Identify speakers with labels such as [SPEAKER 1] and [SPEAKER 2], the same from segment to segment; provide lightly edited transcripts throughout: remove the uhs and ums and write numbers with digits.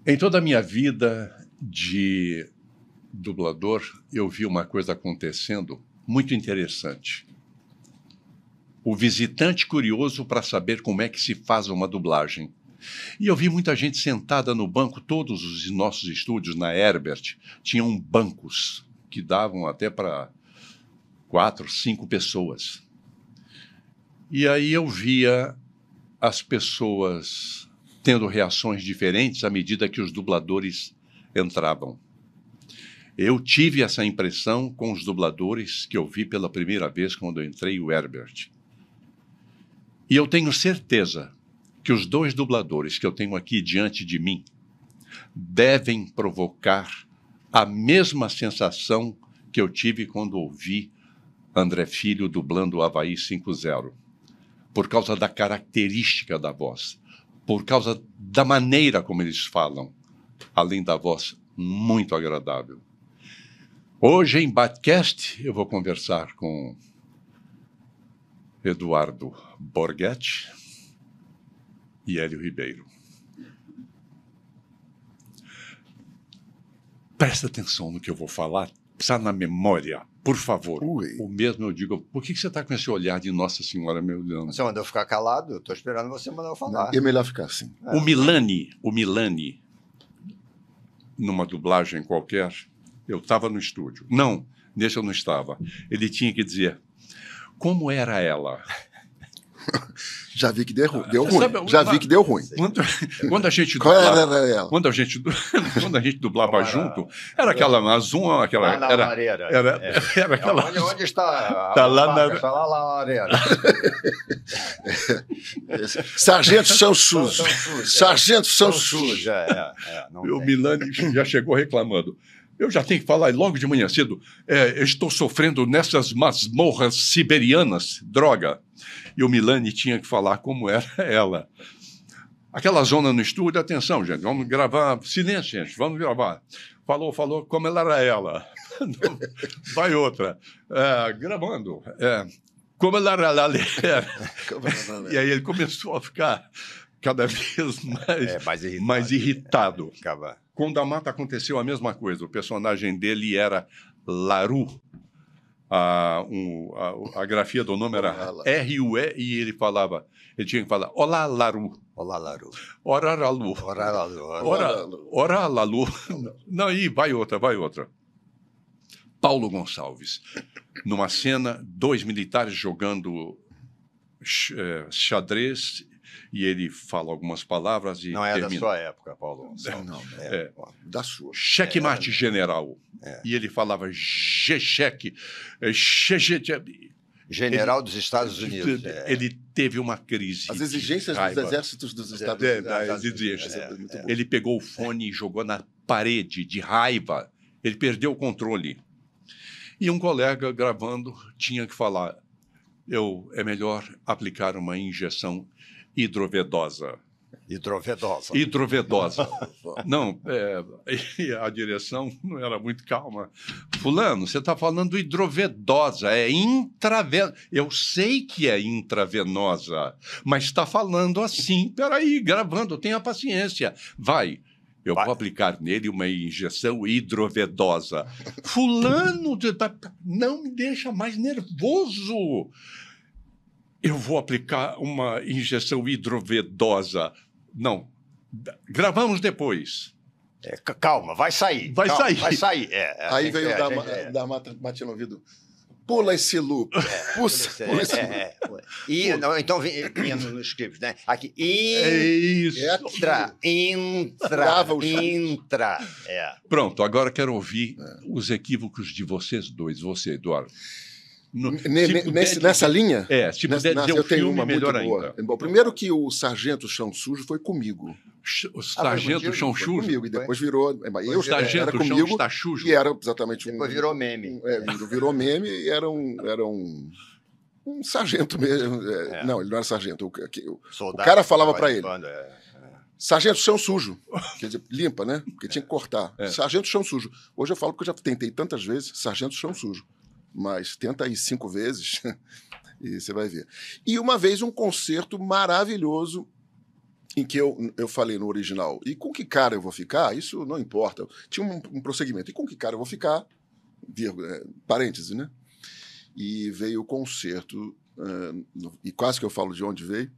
[SPEAKER 1] Em toda a minha vida de dublador, eu vi uma coisa acontecendo muito interessante. O visitante curioso para saber como é que se faz uma dublagem. E eu vi muita gente sentada no banco, todos os nossos estúdios na Herbert tinham bancos que davam até para 4, 5 pessoas. E aí eu via as pessoas tendo reações diferentes à medida que os dubladores entravam. Eu tive essa impressão com os dubladores que eu vi pela primeira vez quando eu entrei no Herbert. E eu tenho certeza que os 2 dubladores que eu tenho aqui diante de mim devem provocar a mesma sensação que eu tive quando ouvi André Filho dublando o Avaí 5-0, por causa da característica da voz, por causa da maneira como eles falam, além da voz muito agradável. Hoje, em Batcast, eu vou conversar com Eduardo Borghetti e Hélio Ribeiro. Presta atenção no que eu vou falar, está na memória, por favor.
[SPEAKER 2] Ui.
[SPEAKER 1] O mesmo eu digo, por que você está com esse olhar de Nossa Senhora me olhando?
[SPEAKER 3] Você mandou eu ficar calado, eu estou esperando você mandar eu falar.
[SPEAKER 2] É melhor ficar assim.
[SPEAKER 1] O Milani, numa dublagem qualquer, eu estava no estúdio. Não, nesse eu não estava. Ele tinha que dizer, como era ela?
[SPEAKER 2] Já vi que deu ruim.
[SPEAKER 1] Sabe,
[SPEAKER 2] Já vi que deu ruim.
[SPEAKER 1] Quando a gente
[SPEAKER 2] Qual
[SPEAKER 1] dublava,
[SPEAKER 2] era ela?
[SPEAKER 1] quando a gente dublava junto, era aquela Mazum, aquela
[SPEAKER 3] Lá na
[SPEAKER 1] era
[SPEAKER 3] lareira.
[SPEAKER 1] era aquela
[SPEAKER 3] Onde está?
[SPEAKER 1] Tá lá na-
[SPEAKER 3] Está lá na lareira.
[SPEAKER 2] Sargento São Sujo. Sargento São
[SPEAKER 3] São
[SPEAKER 2] Sujo.
[SPEAKER 3] suja, não
[SPEAKER 1] o
[SPEAKER 3] tem.
[SPEAKER 1] Milani já chegou reclamando. Eu já tenho que falar logo de manhã cedo. Eu estou sofrendo nessas masmorras siberianas, droga. E o Milani tinha que falar como era ela. Aquela zona no estúdio, atenção, gente, vamos gravar. Silêncio, gente, vamos gravar. Falou, como ela era ela. Vai outra. Gravando. Como ela era ela. E aí ele começou a ficar cada vez mais irritado.
[SPEAKER 3] Ficava.
[SPEAKER 1] Com o da Mata aconteceu a mesma coisa. O personagem dele era Laru. A grafia do nome era R-U-E e ele tinha que falar Olá, Laru.
[SPEAKER 3] Olá, Laru.
[SPEAKER 1] Ora, Lalu.
[SPEAKER 3] Olá, Laru.
[SPEAKER 1] Ora, Lalu. Não, e vai outra. Paulo Gonçalves. Numa cena, 2 militares jogando xadrez e ele fala algumas palavras e
[SPEAKER 3] Não é
[SPEAKER 1] termina.
[SPEAKER 3] da sua época, Paulo.
[SPEAKER 2] Não, da sua.
[SPEAKER 1] Checkmate general. E ele falava G-cheque.
[SPEAKER 3] General dos Estados Unidos.
[SPEAKER 1] Ele teve uma crise.
[SPEAKER 2] As exigências dos exércitos dos Estados Unidos.
[SPEAKER 1] Ele pegou o fone e jogou na parede de raiva. Ele perdeu o controle. E um colega gravando tinha que falar: é melhor aplicar uma injeção hidrovedosa. Hidrovedosa. Não, a direção não era muito calma. Fulano, você está falando hidrovedosa, é intravenosa. Eu sei que é intravenosa, mas está falando assim. Peraí, gravando, tenha paciência. Vai. Eu vou aplicar nele uma injeção hidrovedosa. Fulano, não me deixa mais nervoso. Eu vou aplicar uma injeção hidrovedosa. Não. Gravamos depois.
[SPEAKER 3] Calma, vai sair.
[SPEAKER 1] Vai sair.
[SPEAKER 2] Aí veio da Mata, batia no ouvido. Pula esse loop. Pula esse loop.
[SPEAKER 3] Então vinha nos scripts, né? Aqui.
[SPEAKER 1] Isso.
[SPEAKER 3] Intra.
[SPEAKER 1] Pronto, agora quero ouvir os equívocos de vocês dois. Você, Eduardo.
[SPEAKER 2] Nessa linha?
[SPEAKER 1] Se puder dizer
[SPEAKER 2] eu tenho uma
[SPEAKER 1] melhor
[SPEAKER 2] muito boa.
[SPEAKER 1] ainda.
[SPEAKER 2] Bom, primeiro que o Sargento Chão Sujo foi comigo.
[SPEAKER 1] O Sargento Chão
[SPEAKER 2] Foi
[SPEAKER 1] Sujo?
[SPEAKER 2] comigo, e depois virou...
[SPEAKER 1] O Sargento Chão
[SPEAKER 2] comigo,
[SPEAKER 1] está sujo.
[SPEAKER 2] e era exatamente
[SPEAKER 3] Depois virou meme.
[SPEAKER 2] Virou meme e era um sargento mesmo. Não, ele não era sargento. O cara falava para ele. Sargento Chão Sujo. Quer dizer, limpa, né? Porque tinha que cortar. Sargento Chão Sujo. Hoje eu falo porque eu já tentei tantas vezes Sargento Chão Sujo. Mas tenta aí 5 vezes e você vai ver. E uma vez um concerto maravilhoso em que eu falei no original, e com que cara eu vou ficar? Isso não importa. Tinha um prosseguimento. E com que cara eu vou ficar? Parêntese, né? E veio o concerto, e quase que eu falo de onde veio,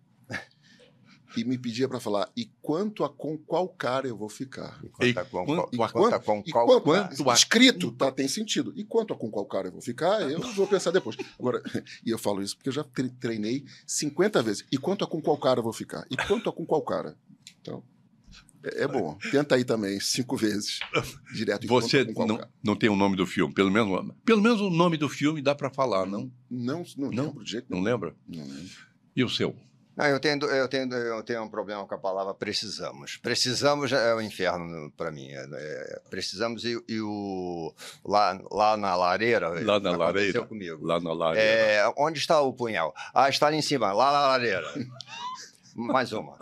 [SPEAKER 2] e me pedia para falar, e quanto a com qual cara eu vou ficar? Escrito tem sentido. E quanto a com qual cara eu vou ficar, eu vou pensar depois. Agora, e eu falo isso porque eu já treinei 50 vezes. E quanto a com qual cara eu vou ficar? E quanto a com qual cara? Então, é bom. Tenta aí também 5 vezes direto.
[SPEAKER 1] Você não tem o nome do filme? Pelo menos o nome do filme dá para falar, não?
[SPEAKER 2] Não lembro de jeito nenhum.
[SPEAKER 1] Não lembra?
[SPEAKER 2] Não lembro.
[SPEAKER 1] E o seu?
[SPEAKER 3] Não, eu tenho um problema com a palavra precisamos. Precisamos é o inferno para mim. Precisamos lá na lareira.
[SPEAKER 1] Lá na lareira.
[SPEAKER 3] Comigo.
[SPEAKER 1] Lá na lareira.
[SPEAKER 3] Onde está o punhal? Está ali em cima, lá na lareira. Mais uma.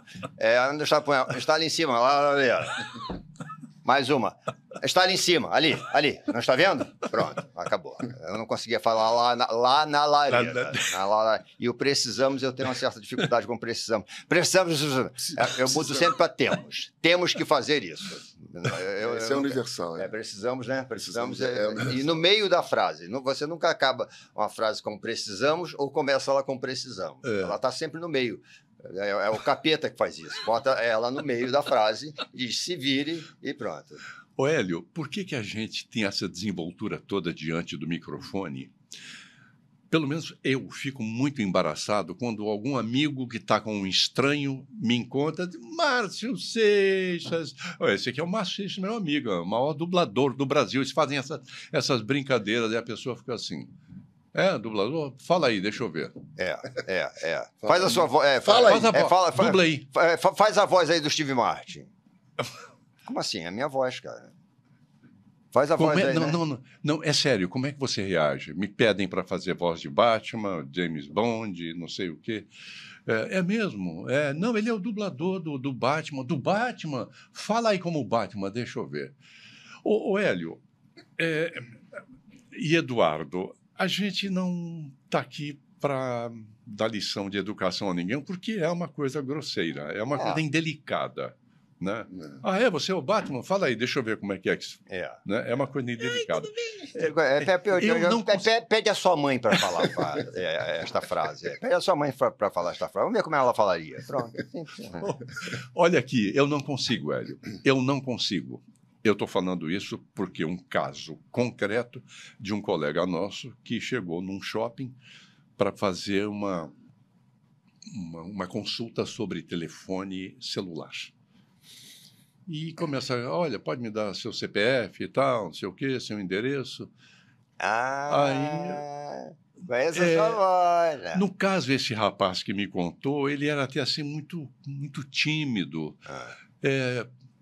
[SPEAKER 3] Onde está o punhal? Está ali em cima, lá na lareira. Mais uma. Está ali em cima, ali. Não está vendo? Pronto, acabou. Eu não conseguia falar lá na lareira. E o precisamos, eu tenho uma certa dificuldade com precisamos. Precisamos, eu mudo sempre para temos. Temos que fazer isso.
[SPEAKER 2] Isso é universal.
[SPEAKER 3] Precisamos, né? Precisamos. E no meio da frase. Você nunca acaba uma frase com precisamos ou começa ela com precisamos. Ela está sempre no meio. É o capeta que faz isso. Bota ela no meio da frase, diz se vire e pronto.
[SPEAKER 1] Ô Hélio, por que a gente tem essa desenvoltura toda diante do microfone? Pelo menos eu fico muito embaraçado quando algum amigo que está com um estranho me encontra, Márcio Seixas. Esse aqui é o Márcio Seixas, meu amigo, o maior dublador do Brasil. Eles fazem essas brincadeiras e a pessoa fica assim... dublador? Fala aí, deixa eu ver.
[SPEAKER 3] Faz a sua voz.
[SPEAKER 2] Fala aí.
[SPEAKER 1] Dubla aí.
[SPEAKER 3] Faz a voz aí do Steve Martin. Como assim? É a minha voz, cara. Faz a voz aí,
[SPEAKER 1] Não, é sério. Como é que você reage? Me pedem para fazer voz de Batman, James Bond, não sei o quê. É mesmo? Não, ele é o dublador do Batman. Do Batman? Fala aí como o Batman, deixa eu ver. Ô Hélio, e Eduardo... A gente não está aqui para dar lição de educação a ninguém, porque é uma coisa grosseira, é uma coisa indelicada. Né? Você é o Batman? Fala aí, deixa eu ver como é que é isso. Né? É uma coisa indelicada.
[SPEAKER 3] Pede a sua mãe para falar esta frase. Pede a sua mãe para falar esta frase. Vamos ver como ela falaria. Pronto.
[SPEAKER 1] Olha aqui, eu não consigo, Hélio. Eu não consigo. Eu estou falando isso porque um caso concreto de um colega nosso que chegou num shopping para fazer uma consulta sobre telefone celular. E começa, olha, pode me dar seu CPF e tal, não sei o quê, seu endereço.
[SPEAKER 3] Conhece a sua loja.
[SPEAKER 1] No caso, esse rapaz que me contou, ele era até assim muito, muito tímido,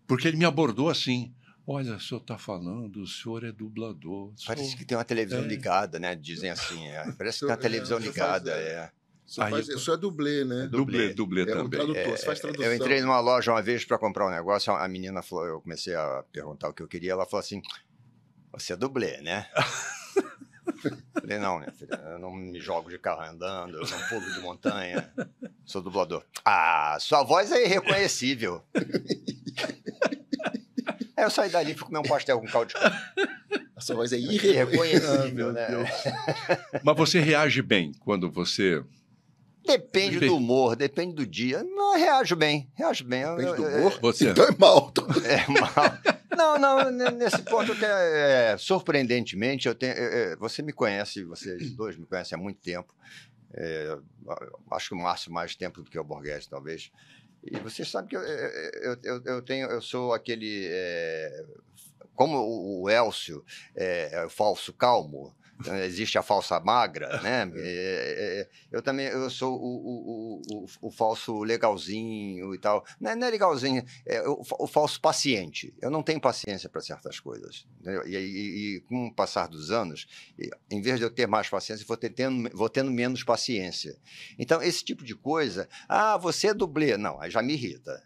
[SPEAKER 1] porque ele me abordou assim. Olha, o senhor está falando, o senhor é dublador.
[SPEAKER 3] Parece que tem uma televisão ligada, né? Dizem assim, parece que tem uma televisão ligada.
[SPEAKER 2] Isso é dublê, né?
[SPEAKER 1] Dublê também.
[SPEAKER 2] Um tradutor, você faz tradução.
[SPEAKER 3] Eu entrei numa loja uma vez para comprar um negócio, a menina falou, eu comecei a perguntar o que eu queria, ela falou assim, você é dublê, né? Falei, não, minha filha, eu não me jogo de carro andando, eu não pulo de montanha, sou dublador. Sua voz é irreconhecível. Eu saí dali e fui comer um pastel com caldo de cana.
[SPEAKER 2] A sua voz é irreconhecível,
[SPEAKER 3] né?
[SPEAKER 1] Mas você reage bem quando você...
[SPEAKER 3] Depende do humor, depende do dia. Não, reajo bem.
[SPEAKER 2] Depende do humor?
[SPEAKER 1] Você...
[SPEAKER 2] Então é mal.
[SPEAKER 3] Mal. Não, nesse ponto, surpreendentemente, você me conhece, vocês dois me conhecem há muito tempo. Acho que o Márcio mais tempo do que o Borghetti, talvez. E vocês sabem que eu sou aquele... como o Elcio é o falso calmo, existe a falsa magra, né? Eu sou o falso legalzinho e tal. Não é legalzinho, o falso paciente. Eu não tenho paciência para certas coisas. E com o passar dos anos, em vez de eu ter mais paciência, vou tendo menos paciência. Então, esse tipo de coisa... você é dublê. Não, aí já me irrita.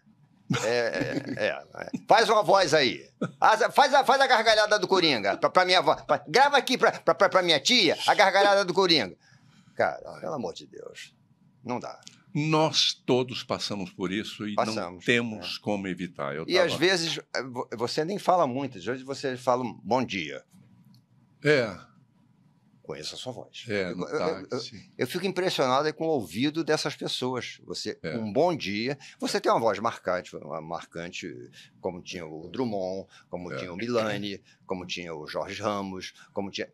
[SPEAKER 3] Faz uma voz aí. Faz a gargalhada do Coringa pra minha avó. Grava aqui pra minha tia a gargalhada do Coringa. Cara, pelo amor de Deus. Não dá.
[SPEAKER 1] Nós todos passamos por isso e não temos como evitar.
[SPEAKER 3] Às vezes você nem fala muito, às vezes você fala bom dia. Conheço a sua voz. Eu fico impressionado com o ouvido dessas pessoas. Um bom dia, você tem uma voz marcante, como tinha o Drummond, como tinha o Milani, como tinha o Jorge Ramos,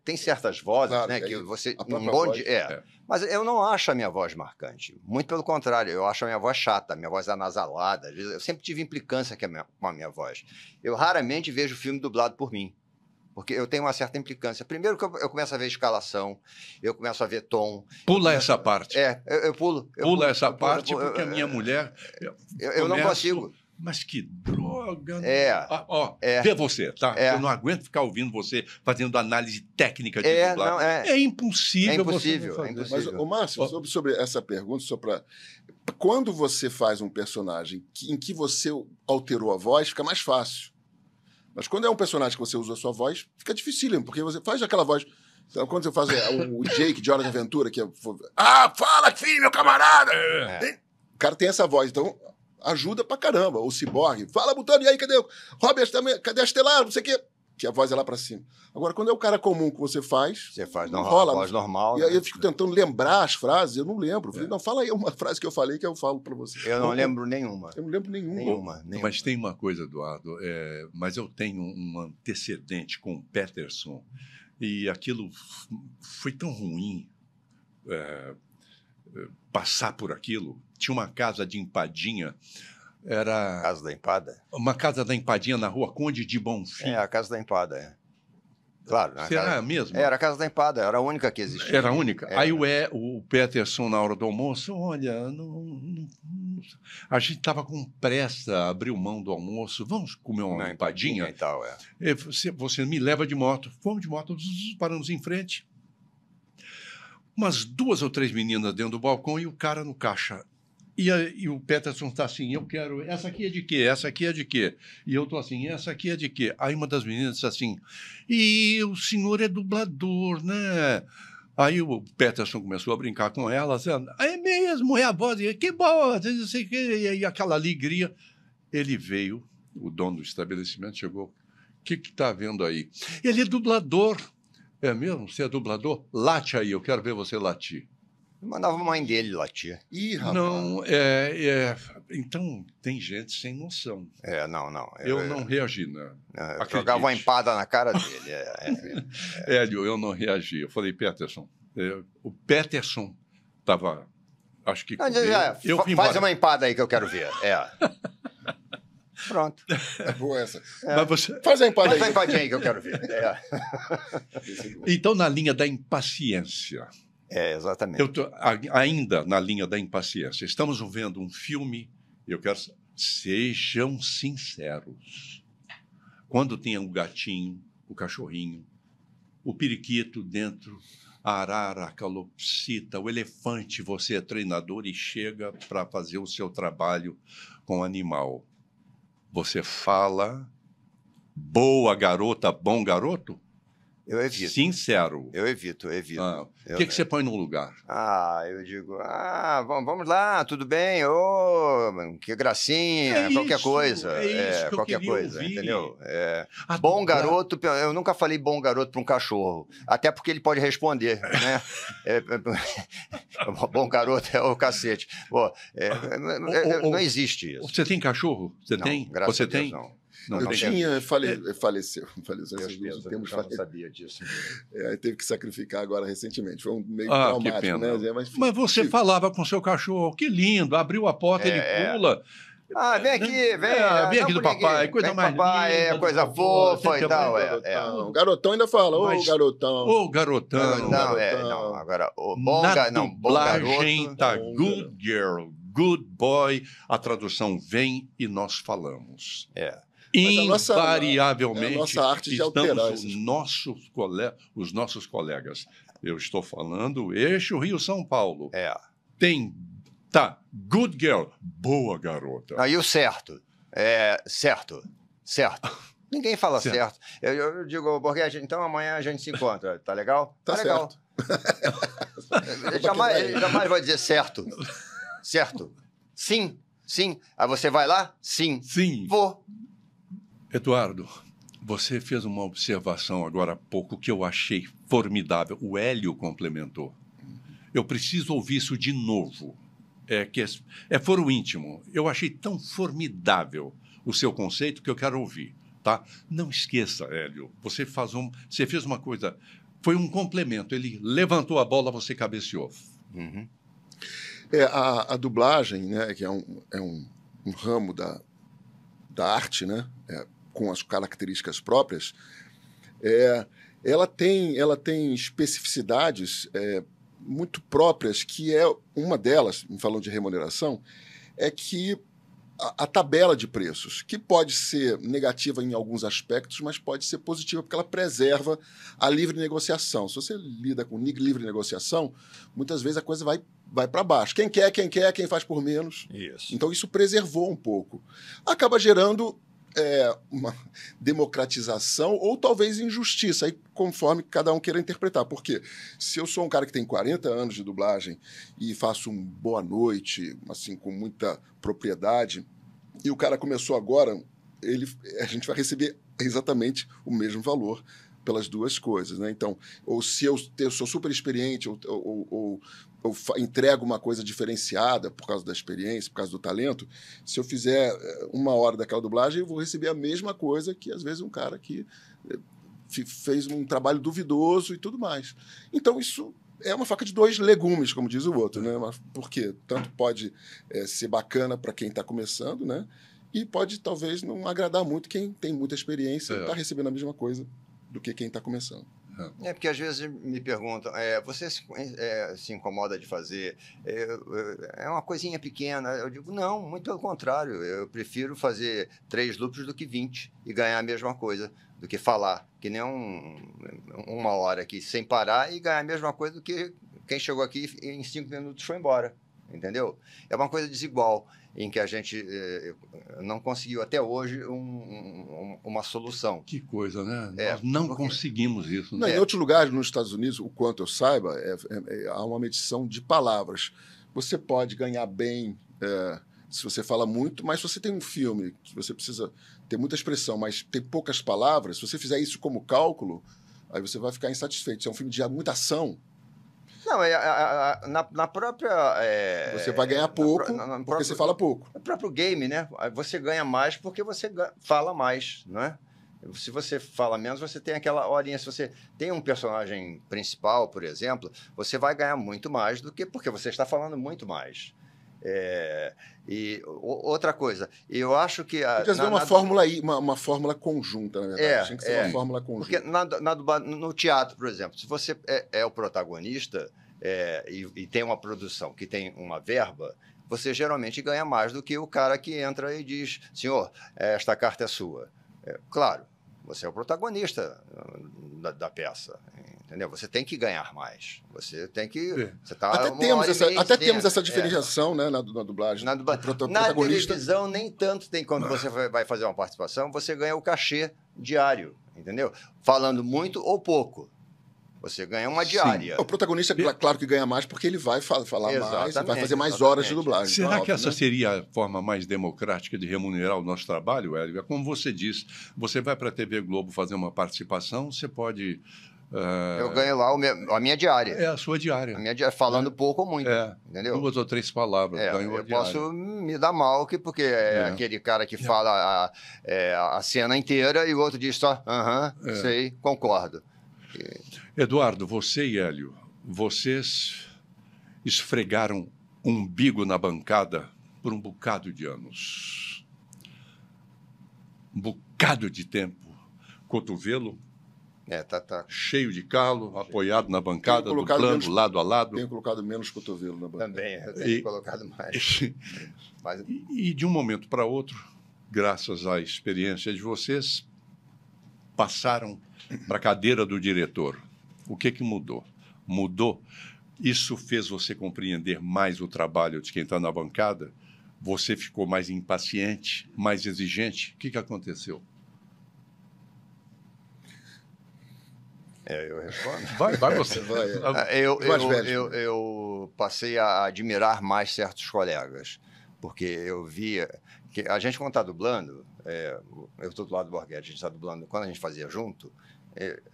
[SPEAKER 3] tem certas vozes, né, que você um bom dia. Mas eu não acho a minha voz marcante. Muito pelo contrário, eu acho a minha voz chata, a minha voz anasalada. Eu sempre tive implicância com a minha voz. Eu raramente vejo filme dublado por mim, porque eu tenho uma certa implicância. Primeiro que eu começo a ver escalação, eu começo a ver tom.
[SPEAKER 1] Pula essa parte.
[SPEAKER 3] Eu pulo.
[SPEAKER 1] Pula essa parte, porque a minha mulher...
[SPEAKER 3] Eu não consigo.
[SPEAKER 1] Mas que droga! Vê você, tá? Eu não aguento ficar ouvindo você fazendo análise técnica de dublagem. É impossível.
[SPEAKER 3] É impossível.
[SPEAKER 2] Mas, Márcio, sobre essa pergunta, só para... Quando você faz um personagem em que você alterou a voz, fica mais fácil. Mas quando é um personagem que você usa a sua voz, fica dificílimo, porque você faz aquela voz... Então, quando você faz o Jake de Hora de Aventura, que é... fala, filho, meu camarada! O cara tem essa voz, então ajuda pra caramba. O Cyborg, fala, Butano, e aí, cadê o Robert também? Cadê a Estelar? Não sei o quê. Que a voz é lá pra cima. Agora, quando é o cara comum que você faz não rola.
[SPEAKER 3] A voz normal.
[SPEAKER 2] E aí eu fico tentando lembrar as frases, eu não lembro. Falei, não, fala aí uma frase que eu falei que eu falo pra você.
[SPEAKER 3] Eu não lembro nenhuma.
[SPEAKER 2] Eu não lembro nenhuma.
[SPEAKER 1] Mas tem uma coisa, Eduardo, mas eu tenho um antecedente com o Peterson, e aquilo foi tão ruim passar por aquilo. Tinha uma casa de empadinha. Era...
[SPEAKER 3] Casa da Empada?
[SPEAKER 1] Uma casa da empadinha na rua Conde de Bonfim.
[SPEAKER 3] A Casa da Empada, Claro.
[SPEAKER 1] Será mesmo?
[SPEAKER 3] Era a Casa da Empada, era a única que existia.
[SPEAKER 1] Era a única? Aí o Peterson, na hora do almoço, olha, a gente estava com pressa, abriu mão do almoço, vamos comer uma empadinha?
[SPEAKER 3] E tal,
[SPEAKER 1] Você me leva de moto. Fomos de moto, paramos em frente. Umas 2 ou 3 meninas dentro do balcão e o cara no caixa. E o Peterson está assim, eu quero... Essa aqui é de quê? Essa aqui é de quê? E eu estou assim, essa aqui é de quê? Aí uma das meninas disse assim, e o senhor é dublador, né? Aí o Peterson começou a brincar com ela, dizendo, é mesmo, é a voz, que boa, não sei o quê. E aquela alegria. Ele veio, o dono do estabelecimento chegou, o que está vendo aí? Ele é dublador. É mesmo? Você é dublador? Late aí, eu quero ver você latir.
[SPEAKER 3] Mandava a mãe dele latir.
[SPEAKER 2] Ih, rapaz.
[SPEAKER 1] Não, então, tem gente sem noção.
[SPEAKER 3] Não.
[SPEAKER 1] Eu não reagi, né?
[SPEAKER 3] Jogava uma empada na cara dele.
[SPEAKER 1] Hélio, eu não reagi. Eu falei, Peterson. O Peterson estava, acho que...
[SPEAKER 3] Faz uma empada aí que eu quero ver. Pronto.
[SPEAKER 2] É boa essa.
[SPEAKER 1] Mas você...
[SPEAKER 2] Faz a empada aí.
[SPEAKER 3] Faz a empadinha aí que eu quero ver.
[SPEAKER 1] Então, na linha da impaciência...
[SPEAKER 3] exatamente.
[SPEAKER 1] Eu estou ainda na linha da impaciência. Estamos vendo um filme, eu quero... Sejam sinceros. Quando tem o gatinho, o cachorrinho, o periquito dentro, a arara, a calopsita, o elefante, você é treinador e chega para fazer o seu trabalho com o animal. Você fala, boa garota, bom garoto?
[SPEAKER 3] Eu evito.
[SPEAKER 1] Sincero.
[SPEAKER 3] Eu evito.
[SPEAKER 1] O que você põe no lugar?
[SPEAKER 3] Eu digo, vamos lá, tudo bem? Que gracinha, qualquer coisa. Qualquer coisa, ouvir. Entendeu? Bom garoto, eu nunca falei bom garoto para um cachorro, até porque ele pode responder, né? Bom garoto é o cacete. Não existe isso.
[SPEAKER 1] Você tem cachorro? Você tem?
[SPEAKER 3] Graças
[SPEAKER 1] você
[SPEAKER 3] a Deus,
[SPEAKER 1] tem?
[SPEAKER 3] não.
[SPEAKER 2] Eu tinha, faleceu.
[SPEAKER 3] Eu não sabia disso.
[SPEAKER 2] Teve que sacrificar agora recentemente. Foi meio traumático,
[SPEAKER 1] que pena.
[SPEAKER 2] Né?
[SPEAKER 1] Mas você falava com seu cachorro, que lindo, abriu a porta, ele pula.
[SPEAKER 3] Vem aqui, vem
[SPEAKER 1] aqui do papai, coisa mais linda.
[SPEAKER 3] Coisa fofa e tal.
[SPEAKER 2] O garotão ainda fala, garotão.
[SPEAKER 1] Ô, garotão.
[SPEAKER 3] Não, agora,
[SPEAKER 1] na dublagem tá good girl, good boy, a tradução vem e nós falamos. Invariavelmente,
[SPEAKER 2] a nossa arte de alterar
[SPEAKER 1] os nossos colegas. Eu estou falando eixo Rio-São Paulo. Good girl, boa garota.
[SPEAKER 3] Aí o certo. Certo. Ninguém fala certo. Eu digo, Borghetti, então amanhã a gente se encontra, tá legal?
[SPEAKER 2] Tá
[SPEAKER 3] legal.
[SPEAKER 2] Certo.
[SPEAKER 3] jamais vai dizer certo. certo? Sim, sim. Aí você vai lá? Sim.
[SPEAKER 1] Sim.
[SPEAKER 3] Vou.
[SPEAKER 1] Eduardo, você fez uma observação agora há pouco que eu achei formidável. O Hélio complementou. Eu preciso ouvir isso de novo. É foro íntimo. Eu achei tão formidável o seu conceito que eu quero ouvir. Tá? Não esqueça, Hélio. Você fez uma coisa. Foi um complemento. Ele levantou a bola, você cabeceou.
[SPEAKER 3] Uhum.
[SPEAKER 2] A dublagem, né, que é um ramo da arte, né, com as características próprias, ela tem especificidades muito próprias, que é uma delas, falando de remuneração, é que a tabela de preços, que pode ser negativa em alguns aspectos, mas pode ser positiva, porque ela preserva a livre negociação. Se você lida com livre negociação, muitas vezes a coisa vai para baixo. Quem quer, quem faz por menos.
[SPEAKER 3] Isso.
[SPEAKER 2] Então isso preservou um pouco. Acaba gerando uma democratização ou talvez injustiça, aí conforme cada um queira interpretar. Porque se eu sou um cara que tem 40 anos de dublagem e faço um boa noite, assim, com muita propriedade, e o cara começou agora, a gente vai receber exatamente o mesmo valor pelas duas coisas, né? Então, ou se eu sou super experiente ou entrego uma coisa diferenciada por causa da experiência, por causa do talento, se eu fizer 1 hora daquela dublagem, eu vou receber a mesma coisa que, às vezes, um cara que fez um trabalho duvidoso e tudo mais. Então, isso é uma faca de 2 legumes, como diz o outro, né? Porque tanto pode ser bacana para quem está começando, né? E pode, talvez, não agradar muito quem tem muita experiência e está recebendo a mesma coisa do que quem está começando.
[SPEAKER 3] Porque às vezes me perguntam, você se incomoda de fazer? É uma coisinha pequena. Eu digo, não, muito pelo contrário. Eu prefiro fazer 3 loops do que 20 e ganhar a mesma coisa do que falar. Que nem 1 hora aqui sem parar e ganhar a mesma coisa do que quem chegou aqui e em 5 minutos foi embora. Entendeu? É uma coisa desigual, em que a gente não conseguiu até hoje uma solução.
[SPEAKER 1] Que coisa, né? Nós não conseguimos isso.
[SPEAKER 2] Não, em outros lugares, nos Estados Unidos, o quanto eu saiba, há uma medição de palavras. Você pode ganhar bem se você fala muito, mas se você tem um filme que você precisa ter muita expressão, mas tem poucas palavras, se você fizer isso como cálculo, aí você vai ficar insatisfeito. Se é um filme de muita ação...
[SPEAKER 3] Não, na própria...
[SPEAKER 2] você vai ganhar pouco porque você fala pouco.
[SPEAKER 3] No próprio game, né? Você ganha mais porque você fala mais, não é? Se você fala menos, você tem aquela horinha. Se você tem um personagem principal, por exemplo, você vai ganhar muito mais do que porque você está falando muito mais. E outra coisa, eu acho que...
[SPEAKER 2] Podia ser uma fórmula conjunta, na verdade. Tinha que ser uma fórmula conjunta.
[SPEAKER 3] Porque no teatro, por exemplo, se você é o protagonista e tem uma produção que tem uma verba, você geralmente ganha mais do que o cara que entra e diz, senhor, esta carta é sua. Claro, você é o protagonista da peça, entendeu? Você tem que ganhar mais. Você tem que... Você tá
[SPEAKER 2] até temos essa diferenciação, né, na dublagem.
[SPEAKER 3] Na televisão, nem tanto tem quando você vai fazer uma participação, você ganha o cachê diário, entendeu? Falando muito ou pouco. Você ganha uma diária.
[SPEAKER 2] O protagonista, claro que ganha mais, porque ele vai falar mais, vai fazer mais horas de dublagem.
[SPEAKER 1] Será que essa seria a forma mais democrática de remunerar o nosso trabalho, Hélio? É como você diz, você vai para a TV Globo fazer uma participação, você pode...
[SPEAKER 3] eu ganho lá a minha diária.
[SPEAKER 1] É a sua diária.
[SPEAKER 3] A minha diária, falando pouco ou muito, entendeu?
[SPEAKER 1] 2 ou 3 palavras, ganho a
[SPEAKER 3] diária. Eu posso me dar mal, porque aquele cara que fala a cena inteira e o outro diz só, sei, concordo.
[SPEAKER 1] Eduardo, você e Hélio, vocês esfregaram umbigo na bancada por um bocado de anos. Um bocado de tempo. Cotovelo, cheio de calo, apoiado na bancada, dublando lado a lado.
[SPEAKER 2] Tenho colocado menos cotovelo na bancada.
[SPEAKER 3] Também, eu tenho colocado mais.
[SPEAKER 1] E de um momento para outro, graças à experiência de vocês, passaram para a cadeira do diretor. O que mudou? Mudou? Isso fez você compreender mais o trabalho de quem está na bancada? Você ficou mais impaciente, mais exigente? O que aconteceu?
[SPEAKER 3] Eu respondo.
[SPEAKER 1] Vai você.
[SPEAKER 3] Eu passei a admirar mais certos colegas, porque eu via que a gente, quando está dublando, eu estou do lado do Borghetti, a gente está dublando, quando a gente fazia junto,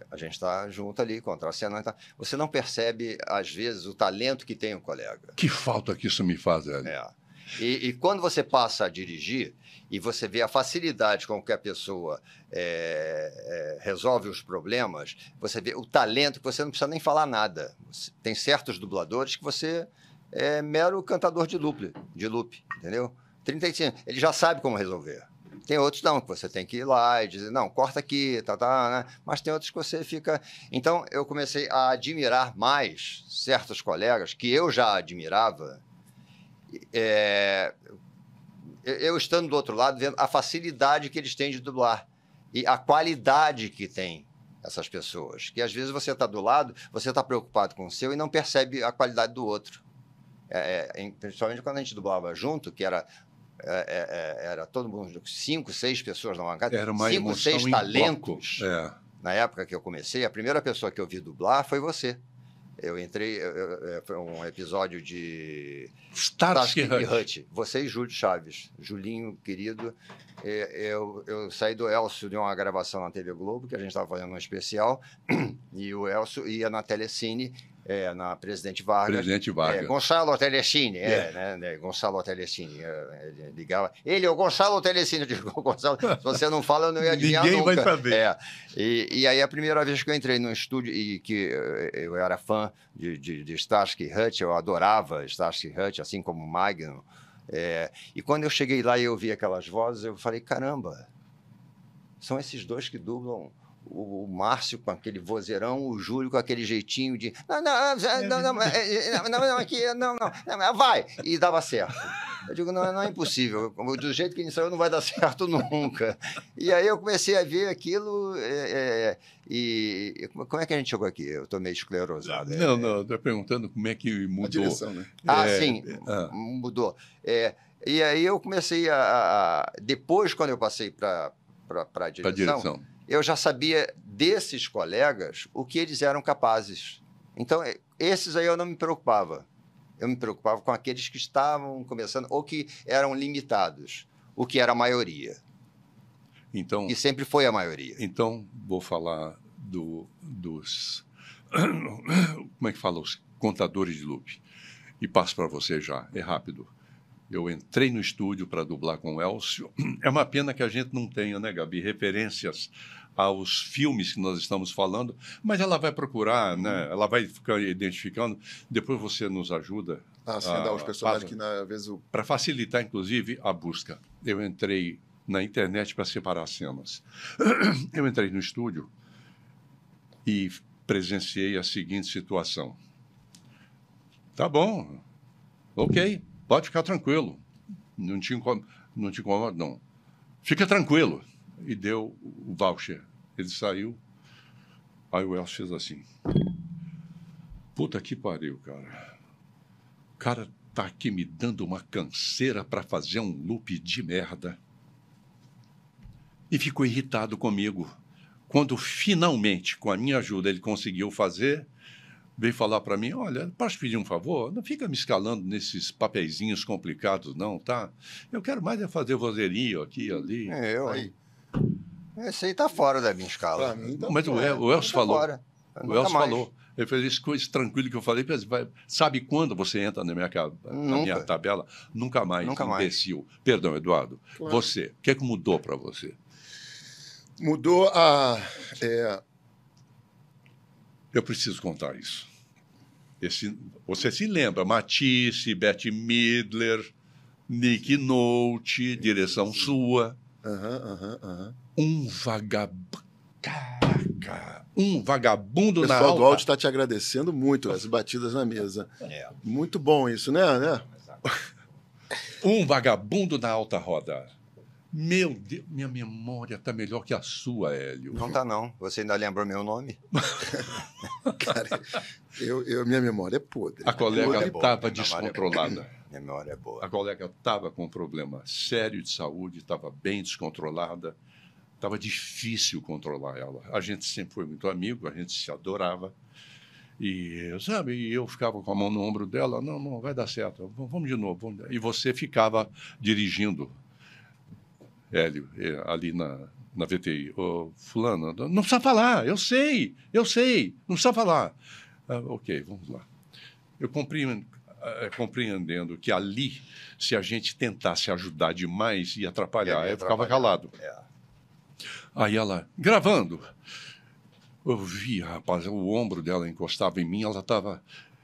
[SPEAKER 3] a gente está junto ali, contracenando, você não percebe, às vezes, o talento que tem o colega.
[SPEAKER 1] Que falta que isso me faz, Hélio.
[SPEAKER 3] E quando você passa a dirigir e você vê a facilidade com que a pessoa resolve os problemas, você vê o talento que você não precisa nem falar nada. Tem certos dubladores que você é mero cantador de loop, entendeu? 35, ele já sabe como resolver. Tem outros não, que você tem que ir lá e dizer, não, corta aqui, né? Mas tem outros que você fica... Então, eu comecei a admirar mais certos colegas que eu já admirava, eu estando do outro lado, vendo a facilidade que eles têm de dublar e a qualidade que tem essas pessoas, que às vezes você está do lado, você está preocupado com o seu e não percebe a qualidade do outro. Principalmente quando a gente dublava junto, que era todo mundo, 5, 6 pessoas na bancada,
[SPEAKER 1] era uma
[SPEAKER 3] 5, 6 talentos.
[SPEAKER 1] É.
[SPEAKER 3] Na época que eu comecei, a primeira pessoa que eu vi dublar foi você. Eu entrei, foi um episódio de
[SPEAKER 1] Starsky e
[SPEAKER 3] Hutch. Você e Júlio Chaves. Julinho, querido. Eu saí do Elcio de uma gravação na TV Globo, que a gente estava fazendo um especial, e o Elcio ia na Telecine, na Presidente Vargas.
[SPEAKER 1] Presidente Vargas.
[SPEAKER 3] Gonçalo Telecine, né? Gonçalo Telecine. Ele ligava. Ele é o Gonçalo Telecine. Eu digo, Gonçalo, se você não fala, eu não ia adivinhar nunca.
[SPEAKER 1] Ninguém vai saber.
[SPEAKER 3] E aí, a primeira vez que eu entrei no estúdio, e que eu era fã de Starsky e Hutch, eu adorava Starsky e Hutch, assim como Magnum. E quando eu cheguei lá e eu vi aquelas vozes, eu falei, caramba, são esses dois que dublam o Márcio com aquele vozeirão, o Júlio com aquele jeitinho de não, vai! E dava certo. Eu digo, não é impossível. Do jeito que ensaiou não vai dar certo nunca. E aí eu comecei a ver aquilo e como é que a gente chegou aqui? Eu estou meio esclerosado.
[SPEAKER 1] Não, estou perguntando como é que mudou.
[SPEAKER 2] A direção, né?
[SPEAKER 3] Sim, mudou. E aí eu comecei depois, quando eu passei para a direção, eu já sabia desses colegas o que eles eram capazes. Então, esses aí eu não me preocupava. Eu me preocupava com aqueles que estavam começando ou que eram limitados, o que era a maioria.
[SPEAKER 1] Então,
[SPEAKER 3] e sempre foi a maioria.
[SPEAKER 1] Então, vou falar dos... Como é que fala? Os contadores de loop. E passo para você já, é rápido. Eu entrei no estúdio para dublar com o Elcio. É uma pena que a gente não tenha, né, Gabi, referências aos filmes que nós estamos falando, mas ela vai procurar, né? Ela vai ficar identificando. Depois você nos ajuda
[SPEAKER 2] a dar os personagens que, às vezes...
[SPEAKER 1] Para facilitar, inclusive, a busca. Eu entrei na internet para separar cenas. Eu entrei no estúdio e presenciei a seguinte situação. Tá bom, ok. Pode ficar tranquilo. Não te incomoda, não. Fica tranquilo. E deu o voucher. Ele saiu. Aí o Elcio fez assim. Puta que pariu, cara. O cara tá aqui me dando uma canseira para fazer um loop de merda. E ficou irritado comigo. Quando finalmente, com a minha ajuda, ele conseguiu fazer... veio falar para mim, olha, posso pedir um favor? Não fica me escalando nesses papeizinhos complicados, não, tá? Eu quero mais é fazer vozerinho aqui e ali.
[SPEAKER 3] Aí. Esse aí tá fora da minha escala.
[SPEAKER 2] Pra mim,
[SPEAKER 1] mas o Elcio falou. O Elcio falou. Ele fez isso, coisa tranquilo que eu falei. Sabe quando você entra na minha tabela? Nunca mais, imbecil. Perdão, Eduardo. Claro. Você, o que é que mudou para você?
[SPEAKER 2] Mudou a...
[SPEAKER 1] Eu preciso contar isso. Você se lembra, Matisse, Bette Midler, Nick Nolte, direção sua. Um vagabundo. Caraca! Um vagabundo na alta...
[SPEAKER 2] O pessoal do áudio está te agradecendo muito, as batidas na mesa. Muito bom isso, né?
[SPEAKER 1] Um vagabundo na alta roda. Meu Deus, minha memória está melhor que a sua, Hélio.
[SPEAKER 3] Não está, não. Você ainda lembra o meu nome?
[SPEAKER 2] Cara, minha memória é podre.
[SPEAKER 1] A colega estava descontrolada.
[SPEAKER 3] Minha memória é boa.
[SPEAKER 1] A colega estava com um problema sério de saúde, estava bem descontrolada. Estava difícil controlar ela. A gente sempre foi muito amigo, a gente se adorava. E, sabe, e eu ficava com a mão no ombro dela, não, vai dar certo, vamos de novo. E você ficava dirigindo, Hélio, ali na VTI. Ô, fulano, não precisa falar, eu sei, não precisa falar. Ok, vamos lá. Eu compreendendo que ali, se a gente tentasse ajudar demais, ia atrapalhar. Eu ficava calado. Aí ela, gravando. Eu vi, rapaz, o ombro dela encostava em mim, ela estava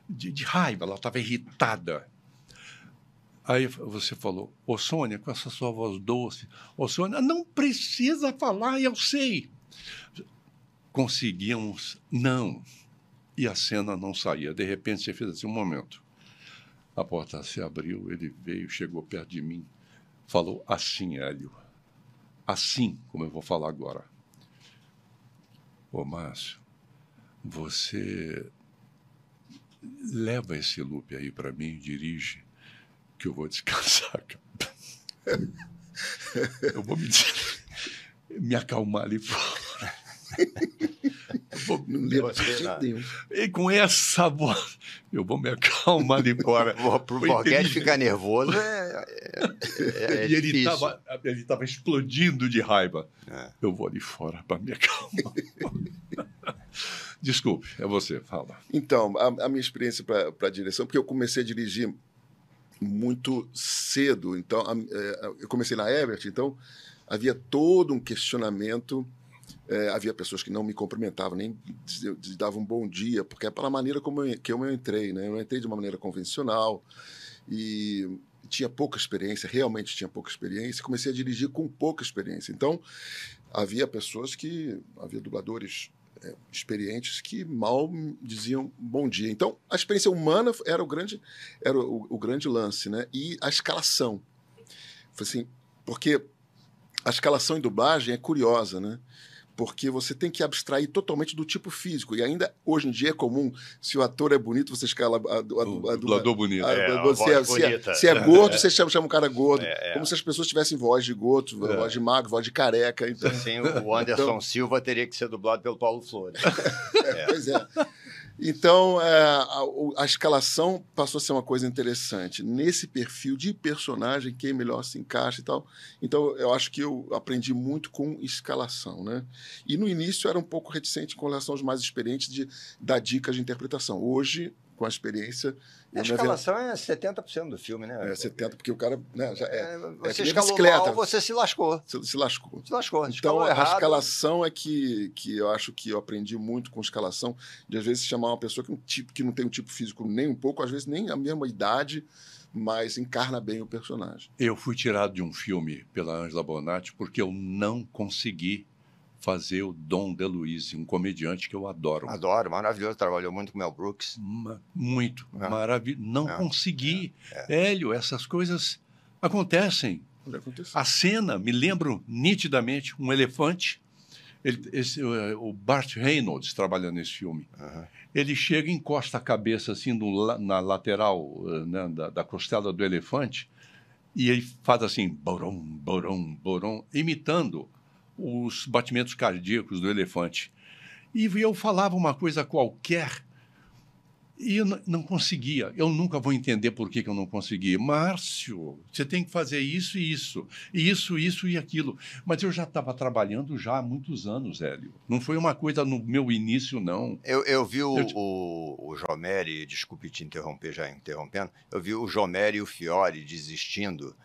[SPEAKER 1] de raiva, ela estava irritada. Aí você falou, ô Sônia, com essa sua voz doce, ô Sônia, não precisa falar, eu sei. Conseguíamos, não. E a cena não saía. De repente você fez assim, um momento. A porta se abriu, ele veio, chegou perto de mim, falou assim, Hélio, assim como eu vou falar agora. Ô, Márcio, você leva esse loop aí para mim e dirige, que eu vou descansar. Eu vou me acalmar ali fora. E com essa voz, eu vou me acalmar ali fora.
[SPEAKER 3] Para o Borghetti ficar nervoso
[SPEAKER 1] e ele estava explodindo de raiva. Eu vou ali fora para me acalmar. Desculpe, é você, fala.
[SPEAKER 2] Então, a minha experiência para a direção, porque eu comecei a dirigir muito cedo. Então, eu comecei na Ebert, então havia todo um questionamento. Havia pessoas que não me cumprimentavam, nem davam um bom dia, porque é pela maneira como eu entrei, né? Eu entrei de uma maneira convencional e tinha pouca experiência, realmente tinha pouca experiência, comecei a dirigir com pouca experiência. Então, havia dubladores experientes que mal diziam bom dia. Então, a experiência humana era o grande lance, né? E a escalação. Foi assim, porque a escalação em dublagem é curiosa, né? Porque você tem que abstrair totalmente do tipo físico. E ainda, hoje em dia, é comum, se o ator é bonito, você escala
[SPEAKER 1] o dublador bonito.
[SPEAKER 2] Se é gordo, você chama o cara gordo. Como se as pessoas tivessem voz de gordo, voz de magro, voz de careca. Então,
[SPEAKER 3] sim, o Anderson Silva teria que ser dublado pelo Paulo Flores.
[SPEAKER 2] Pois é. Então, a escalação passou a ser uma coisa interessante. Nesse perfil de personagem, quem melhor se encaixa e tal. Então, eu acho que eu aprendi muito com escalação, né? E no início era um pouco reticente com relação aos mais experientes de dar dicas de interpretação. Hoje, com a experiência...
[SPEAKER 3] A escalação é 70% do filme, né?
[SPEAKER 2] 70%, porque o cara... Né,
[SPEAKER 3] você escalou mal, você se lascou.
[SPEAKER 2] Se lascou. Então, a escalação é que eu acho que eu aprendi muito com escalação, de às vezes chamar uma pessoa que não tem um tipo físico nem um pouco, às vezes nem a mesma idade, mas encarna bem o personagem.
[SPEAKER 1] Eu fui tirado de um filme pela Ângela Bonatti porque eu não consegui fazer o Dom DeLuise, um comediante que eu adoro.
[SPEAKER 3] Adoro, maravilhoso, trabalhou muito com Mel Brooks.
[SPEAKER 1] Muito, maravilhoso. Não consegui. Hélio, essas coisas acontecem. A cena, me lembro nitidamente, um elefante, o Burt Reynolds trabalha nesse filme. Ele chega e encosta a cabeça assim na lateral, né, da costela do elefante e ele faz assim, borom, borom, borom, imitando os batimentos cardíacos do elefante. E eu falava uma coisa qualquer e eu não conseguia. Eu nunca vou entender por que eu não conseguia. Márcio, você tem que fazer isso e isso. Isso e aquilo. Mas eu já estava trabalhando já há muitos anos, Hélio. Não foi uma coisa no meu início, não.
[SPEAKER 3] Eu vi o Jomeri, desculpe te interromper, já interrompendo, eu vi o Jomeri e o Fiore desistindo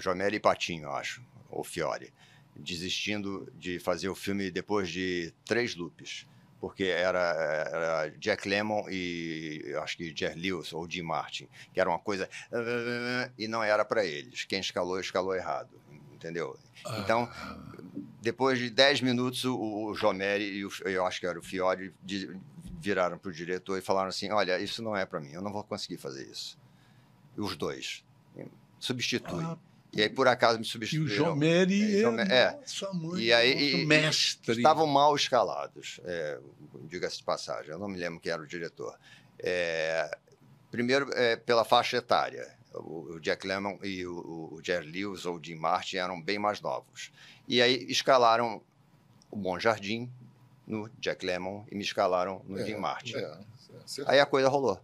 [SPEAKER 3] Jomeri e Patinho, eu acho. O Fiore, desistindo de fazer o filme depois de 3 loops, porque era Jack Lemmon e acho que Jerry Lewis ou Jim Martin, que era uma coisa e não era para eles. Quem escalou errado, entendeu? Então, depois de 10 minutos, o Jomeri e eu acho que era o Fiore viraram para o diretor e falaram assim: olha, isso não é para mim, eu não vou conseguir fazer isso. E os dois substituem. E aí, por acaso, me substituíram.
[SPEAKER 1] E o Jomeri nossa mãe,
[SPEAKER 3] e aí,
[SPEAKER 1] mestre.
[SPEAKER 3] Estavam mal escalados, diga-se de passagem. Eu não me lembro quem era o diretor. Primeiro, pela faixa etária. O Jack Lemmon e o Jerry Lewis ou o Jim Martin eram bem mais novos. E aí escalaram o Bom Jardim no Jack Lemmon e me escalaram no Jim Martin. Aí a coisa rolou,